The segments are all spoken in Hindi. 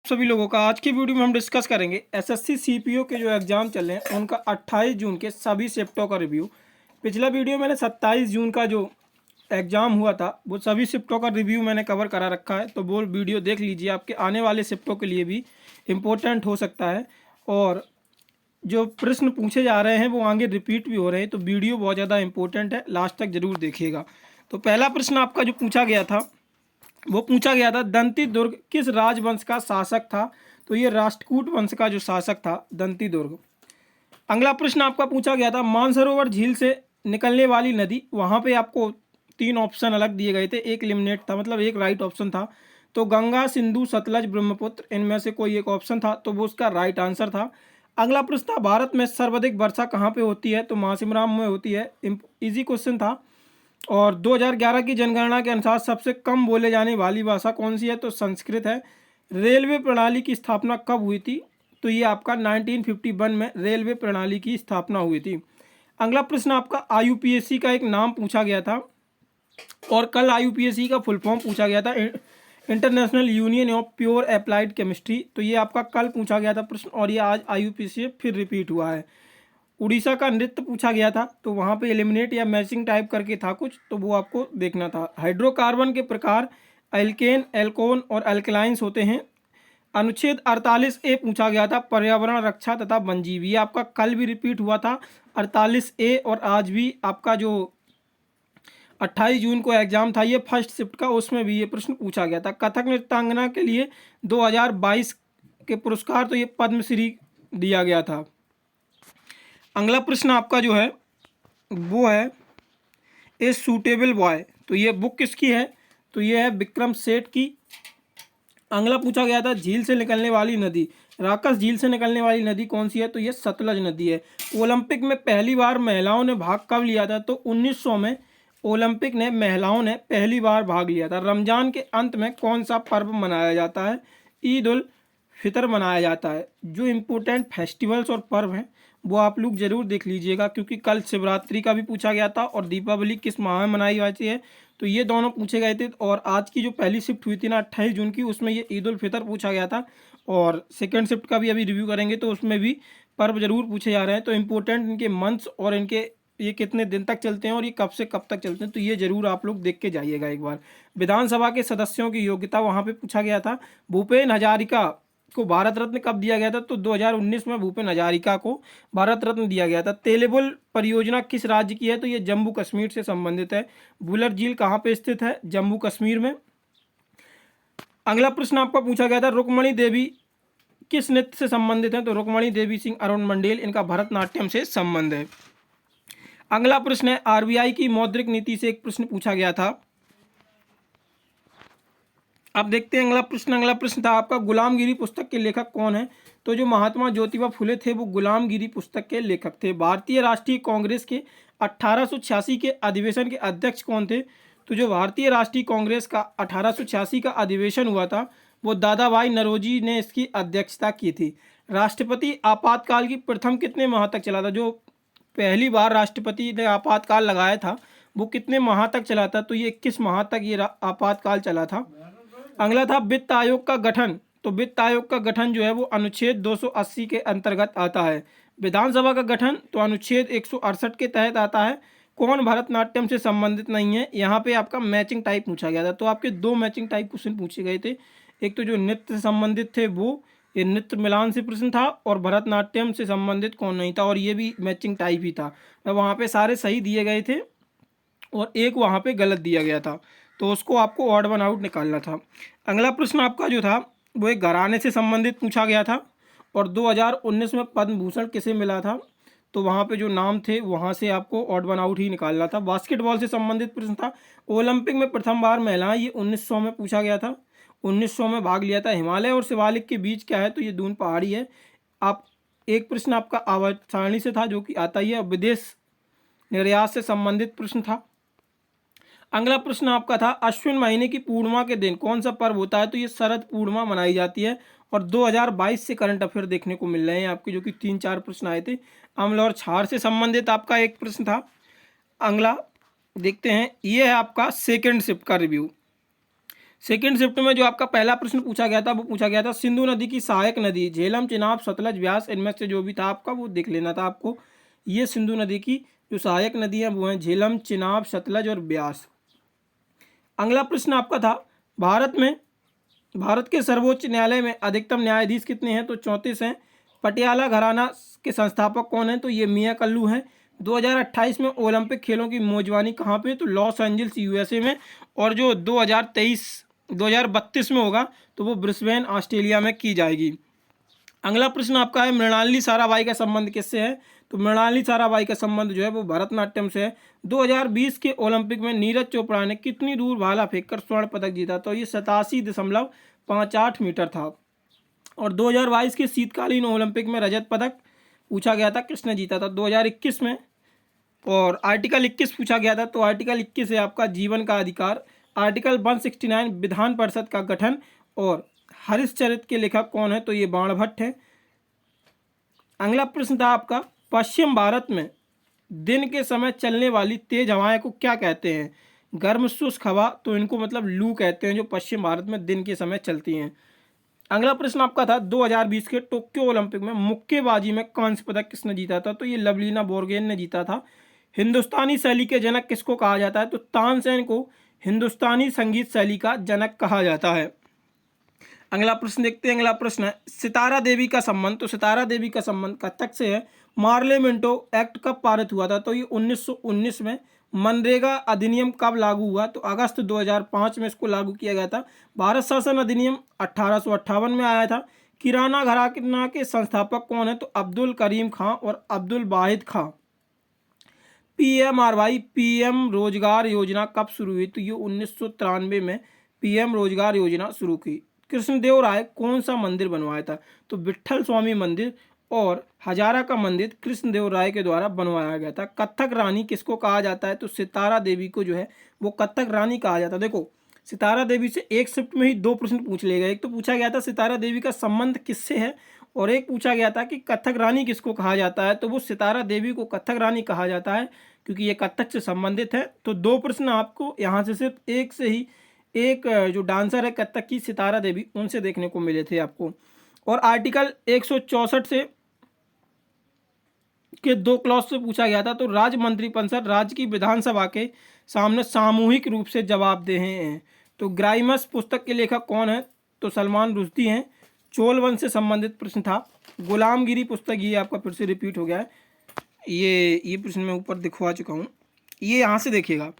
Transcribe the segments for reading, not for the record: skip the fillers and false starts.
सभी लोगों का आज की वीडियो में हम डिस्कस करेंगे एसएससी सीपीओ के जो एग्ज़ाम चल रहे हैं उनका 28 जून के सभी शिफ्टों का रिव्यू। पिछला वीडियो मैंने 27 जून का जो एग्ज़ाम हुआ था वो सभी शिफ्टों का रिव्यू मैंने कवर करा रखा है, तो वो वीडियो देख लीजिए, आपके आने वाले शिफ्टों के लिए भी इम्पोर्टेंट हो सकता है। और जो प्रश्न पूछे जा रहे हैं वो आगे रिपीट भी हो रहे हैं, तो वीडियो बहुत ज़्यादा इंपॉर्टेंट है, लास्ट तक ज़रूर देखिएगा। तो पहला प्रश्न आपका जो पूछा गया था वो पूछा गया था, दंती दुर्ग किस राजवंश का शासक था? तो ये राष्ट्रकूट वंश का जो शासक था दंती दुर्ग। अगला प्रश्न आपका पूछा गया था, मानसरोवर झील से निकलने वाली नदी, वहाँ पे आपको तीन ऑप्शन अलग दिए गए थे, एक एलिमिनेट था, मतलब एक राइट ऑप्शन था। तो गंगा, सिंधु, सतलज, ब्रह्मपुत्र, इनमें से कोई एक ऑप्शन था, तो वो उसका राइट आंसर था। अगला प्रश्न था, भारत में सर्वाधिक वर्षा कहाँ पे होती है? तो महासिमराम में होती है। इजी क्वेश्चन था। और 2011 की जनगणना के अनुसार सबसे कम बोले जाने वाली भाषा कौन सी है? तो संस्कृत है। रेलवे प्रणाली की स्थापना कब हुई थी? तो ये आपका 1951 में रेलवे प्रणाली की स्थापना हुई थी। अगला प्रश्न आपका, आईयूपीएससी का एक नाम पूछा गया था और कल आईयूपीएससी का फुल फॉर्म पूछा गया था, international union of pure applied chemistry. तो ये आपका कल पूछा गया था प्रश्न और ये आज आईयूपीएससी से फिर रिपीट हुआ है। उड़ीसा का नृत्य पूछा गया था, तो वहाँ पे एलिमिनेट या मैचिंग टाइप करके था कुछ, तो वो आपको देखना था। हाइड्रोकार्बन के प्रकार एल्केन, एल्कोन और अल्कलाइंस होते हैं। अनुच्छेद 48A पूछा गया था, पर्यावरण रक्षा तथा वनजीव। ये आपका कल भी रिपीट हुआ था 48A, और आज भी आपका जो 28 जून को एग्जाम था ये फर्स्ट शिफ्ट का, उसमें भी ये प्रश्न पूछा गया था। कथक नृत्यांगना के लिए 2022 के पुरस्कार, तो ये पद्मश्री दिया गया था। अगला प्रश्न आपका जो है वो है, ए सूटेबल बॉय, तो ये बुक किसकी है? तो ये है विक्रम सेठ की। अगला पूछा गया था, झील से निकलने वाली नदी, राकस झील से निकलने वाली नदी कौन सी है? तो ये सतलज नदी है। ओलंपिक में पहली बार महिलाओं ने भाग कब लिया था? तो 1900 में ओलंपिक ने महिलाओं ने पहली बार भाग लिया था। रमजान के अंत में कौन सा पर्व मनाया जाता है? ईद उल फितर मनाया जाता है। जो इम्पोर्टेंट फेस्टिवल्स और पर्व हैं वो आप लोग जरूर देख लीजिएगा, क्योंकि कल शिवरात्रि का भी पूछा गया था और दीपावली किस माह में मनाई जाती है, तो ये दोनों पूछे गए थे। और आज की जो पहली शिफ्ट हुई थी ना 28 जून की, उसमें ये ईद उल फितर पूछा गया था। और सेकेंड शिफ्ट का भी अभी रिव्यू करेंगे तो उसमें भी पर्व जरूर पूछे जा रहे हैं। तो इम्पोर्टेंट इनके मंथ्स और इनके ये कितने दिन तक चलते हैं और ये कब से कब तक चलते हैं, तो ये जरूर आप लोग देख के जाइएगा एक बार। विधानसभा के सदस्यों की योग्यता वहाँ पे पूछा गया था। भूपेन हजारिका को भारत रत्न कब दिया गया था? तो 2019 में भूपेन हजारिका को भारत रत्न दिया गया था। तेलेबुल परियोजना किस राज्य की है? तो ये जम्मू कश्मीर से संबंधित है। बुलर झील कहाँ पे स्थित है? जम्मू कश्मीर में। अगला प्रश्न आपका पूछा गया था, रुक्मणी देवी किस नृत्य से संबंधित है? तो रुक्मणी देवी सिंह अरुण मंडेल, इनका भरतनाट्यम से संबंध है। अगला प्रश्न है, आरबीआई की मौद्रिक नीति से एक प्रश्न पूछा गया था। अब देखते हैं अगला प्रश्न था आपका, गुलामगिरी पुस्तक के लेखक कौन है? तो जो महात्मा ज्योतिबा फुले थे वो गुलामगिरी पुस्तक के लेखक थे। भारतीय राष्ट्रीय कांग्रेस के 1886 के अधिवेशन के अध्यक्ष कौन थे? तो जो भारतीय राष्ट्रीय कांग्रेस का 1886 का अधिवेशन हुआ था वो दादा भाई नौरोजी ने इसकी अध्यक्षता की थी। राष्ट्रपति आपातकाल की प्रथम कितने माह तक चला था? जो पहली बार राष्ट्रपति ने आपातकाल लगाया था वो कितने माह तक चला था? तो ये 21 माह तक ये आपातकाल चला था। अगला था वित्त आयोग का गठन, तो वित्त आयोग का गठन जो है वो अनुच्छेद 280 के अंतर्गत आता है। विधानसभा का गठन तो अनुच्छेद 168 के तहत आता है। कौन भरतनाट्यम से संबंधित नहीं है? यहाँ पे आपका मैचिंग टाइप पूछा गया था, तो आपके दो मैचिंग टाइप क्वेश्चन पूछे गए थे। एक तो जो नृत्य से संबंधित थे वो, ये नृत्य मिलान से प्रश्न था, और भरतनाट्यम से संबंधित कौन नहीं था, और ये भी मैचिंग टाइप ही था। वहाँ पे सारे सही दिए गए थे और एक वहाँ पे गलत दिया गया था, तो उसको आपको ऑड वन आउट निकालना था। अगला प्रश्न आपका जो था वो एक घराने से संबंधित पूछा गया था, और 2019 में पद्म भूषण किसे मिला था? तो वहाँ पे जो नाम थे वहाँ से आपको ऑड वन आउट ही निकालना था। बास्केटबॉल से संबंधित प्रश्न था, ओलंपिक में प्रथम बार महिलाएं, ये 1900 में पूछा गया था, 1900 में भाग लिया था। हिमालय और शिवालिक के बीच क्या है? तो ये दून पहाड़ी है। आप एक प्रश्न आपका आवर्त सारणी से था जो कि आता ही है। विदेश निर्यात से संबंधित प्रश्न था। अगला प्रश्न आपका था, अश्विन महीने की पूर्णिमा के दिन कौन सा पर्व होता है? तो ये शरद पूर्णिमा मनाई जाती है। और 2022 से करंट अफेयर देखने को मिल रहे हैं आपके, जो कि 3-4 प्रश्न आए थे। अम्ल और क्षार से संबंधित आपका एक प्रश्न था। अगला देखते हैं, ये है आपका सेकेंड शिफ्ट का रिव्यू। सेकेंड शिफ्ट में जो आपका पहला प्रश्न पूछा गया था वो पूछा गया था सिंधु नदी की सहायक नदी झेलम, चिनाब, सतलज, व्यास, इनमें से जो भी था आपका वो देख लेना था आपको। ये सिंधु नदी की जो सहायक नदी है वो है झेलम, चिनाब, सतलज और ब्यास। अगला प्रश्न आपका था भारत के सर्वोच्च न्यायालय में अधिकतम न्यायाधीश कितने हैं? तो 34 हैं। पटियाला घराना के संस्थापक कौन है? तो ये मियां कल्लू हैं। 2028 में ओलंपिक खेलों की मेजबानी कहाँ पे? तो लॉस एंजल्स यूएसए में। और जो 2032 में होगा तो वो ब्रिस्बेन ऑस्ट्रेलिया में की जाएगी। अगला प्रश्न आपका है मृणालिनी साराभाई का संबंध किससे है? तो मृणालिनी साराभाई का संबंध जो है वो भरतनाट्यम से है। 2020 के ओलंपिक में नीरज चोपड़ा ने कितनी दूर भाला फेंककर स्वर्ण पदक जीता? तो ये 87.58 मीटर था। और 2022 के शीतकालीन ओलंपिक में रजत पदक पूछा गया था, किसने जीता था? 2021 में। और आर्टिकल 21 पूछा गया था, तो आर्टिकल 21 है आपका जीवन का अधिकार। आर्टिकल 169 विधान परिषद का गठन। और हरिश्चरित के लेखक कौन है? तो ये बाणभट्ट है। अगला प्रश्न था आपका पश्चिम भारत में दिन के समय चलने वाली तेज हवाएं को क्या कहते हैं? गर्म शुष्क हवा, तो इनको मतलब लू कहते हैं जो पश्चिम भारत में दिन के समय चलती हैं। अगला प्रश्न आपका था 2020 के टोक्यो ओलंपिक में मुक्केबाजी में कांस्य पदक किसने जीता था? तो ये लवलीना बोर्गोहेन ने जीता था। हिंदुस्तानी शैली के जनक किसको कहा जाता है? तो तानसेन को हिंदुस्तानी संगीत शैली का जनक कहा जाता है। अगला प्रश्न देखते हैं। अगला प्रश्न है सितारा देवी का संबंध। तो सितारा देवी का संबंध कथक से है। मार्लेमेंटो एक्ट कब पारित हुआ था? तो ये 1919 में। मनरेगा अधिनियम कब लागू हुआ? तो अगस्त 2005 में इसको लागू किया गया था। भारत शासन अधिनियम 1858 में आया था। किराना घराना के संस्थापक कौन है? तो अब्दुल करीम खां और अब्दुल वाहिद खां। PMRY PM रोजगार योजना कब शुरू हुई? तो ये 1993 में PM रोजगार योजना शुरू की। कृष्णदेव राय कौन सा मंदिर बनवाया था? तो विट्ठल स्वामी मंदिर और हजारा का मंदिर कृष्णदेव राय के द्वारा बनवाया गया था। कथक रानी किसको कहा जाता है? तो सितारा देवी को जो है वो कथक रानी कहा जाता है। देखो सितारा देवी से एक शिफ्ट में ही दो प्रश्न पूछ लिए गए। एक तो पूछा गया था सितारा देवी का संबंध किससे है, और एक पूछा गया था कि कथक रानी किसको कहा जाता है। तो वो सितारा देवी को कथक रानी कहा जाता है क्योंकि ये कथक से संबंधित है। तो दो प्रश्न आपको यहाँ से सिर्फ एक से ही एक जो डांसर है कथक की सितारा देवी, उनसे देखने को मिले थे आपको। और आर्टिकल 164 से के दो क्लॉज से पूछा गया था। तो राज्य मंत्रिपरिषद राज्य की विधानसभा के सामने सामूहिक रूप से जवाबदेह हैं। तो ग्राइमस पुस्तक के लेखक कौन है? तो सलमान रुश्दी हैं। चोल वंश से संबंधित प्रश्न था। गुलामगिरी पुस्तक, ये आपका फिर से रिपीट हो गया है। ये प्रश्न मैं ऊपर दिखवा चुका हूँ, ये यहाँ से देखिएगा।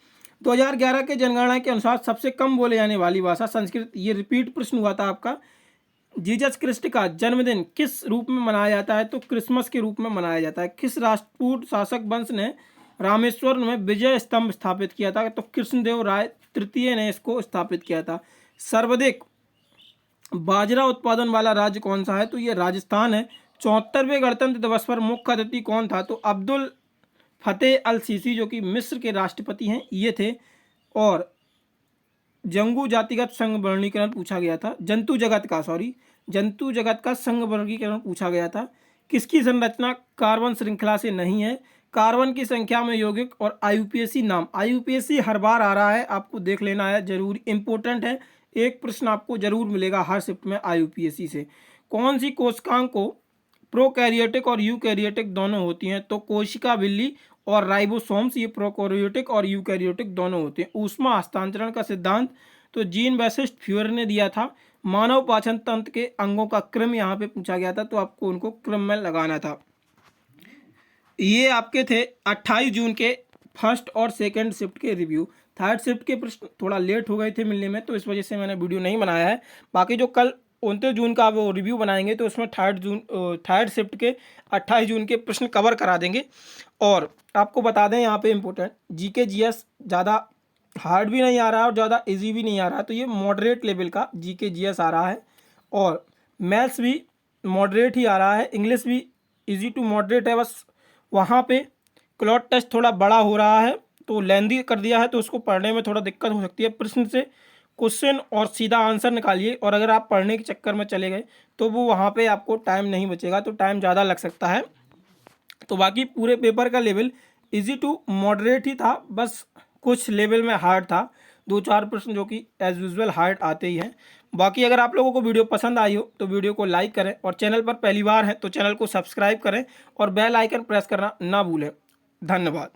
2011 के जनगणना के अनुसार सबसे कम बोले जाने वाली भाषा संस्कृत। ये रिपीट प्रश्न हुआ था आपका। जीसस क्रिस्ट का जन्मदिन किस रूप में मनाया जाता है? तो क्रिसमस के रूप में मनाया जाता है। किस राष्ट्रकूट शासक वंश ने रामेश्वर में विजय स्तंभ स्थापित किया था? तो कृष्णदेव राय तृतीय ने इसको स्थापित किया था। सर्वाधिक बाजरा उत्पादन वाला राज्य कौन सा है? तो ये राजस्थान है। 74वें गणतंत्र दिवस पर मुख्य अतिथि कौन था? तो अब्दुल फतेह अल सीसी जो कि मिस्र के राष्ट्रपति हैं ये थे। और जंगू जातिगत संघ वर्गीकरण पूछा गया था। जंतु जगत का संघ वर्गीकरण पूछा गया था। किसकी संरचना कार्बन श्रृंखला से नहीं है? कार्बन की संख्या में यौगिक और आईयूपीएसी नाम। आईयूपीएसी हर बार आ रहा है, आपको देख लेना है, जरूर इंपॉर्टेंट है। एक प्रश्न आपको जरूर मिलेगा हर शिफ्ट में आईयूपीएसी से। कौन सी कोशिकाओं को प्रोकैरियोटिक और यूकैरियोटिक दोनों होती हैं? तो कोशिका बिल्ली और राइबोसोम्स, ये प्रोकैरियोटिक और यूकैरियोटिक दोनों होते हैं। ऊष्मा हस्तांतरण का सिद्धांत तो जीन बैसिस्ट फ्यूअर ने दिया था। मानव पाचन तंत्र के अंगों का क्रम यहाँ पे पूछा गया था, तो आपको उनको क्रम में लगाना था। ये आपके थे 28 जून के फर्स्ट और सेकंड शिफ्ट के रिव्यू। थर्ड शिफ्ट के प्रश्न थोड़ा लेट हो गए थे मिलने में, तो इस वजह से मैंने वीडियो नहीं बनाया है। बाकी जो कल 29 जून का वो रिव्यू बनाएंगे तो उसमें थर्ड शिफ्ट के 28 जून के प्रश्न कवर करा देंगे। और आपको बता दें यहाँ पे इम्पोर्टेंट जीके जीएस ज़्यादा हार्ड भी नहीं आ रहा है और ज़्यादा इजी भी नहीं आ रहा है, तो ये मॉडरेट लेवल का जीके जीएस आ रहा है। और मैथ्स भी मॉडरेट ही आ रहा है। इंग्लिश भी इजी टू मॉडरेट है, बस वहाँ पे क्लॉट टेस्ट थोड़ा बड़ा हो रहा है तो लेंदी कर दिया है, तो उसको पढ़ने में थोड़ा दिक्कत हो सकती है। प्रश्न से क्वेश्चन और सीधा आंसर निकालिए, और अगर आप पढ़ने के चक्कर में चले गए तो वो वहाँ पे आपको टाइम नहीं बचेगा, तो टाइम ज़्यादा लग सकता है। तो बाकी पूरे पेपर का लेवल इजी टू मॉडरेट ही था, बस कुछ लेवल में हार्ड था। 2-4 प्रश्न जो कि एज यूजुअल हार्ड आते ही हैं। बाकी अगर आप लोगों को वीडियो पसंद आई हो तो वीडियो को लाइक करें, और चैनल पर पहली बार हैं तो चैनल को सब्सक्राइब करें और बेल आइकन प्रेस करना ना भूलें। धन्यवाद।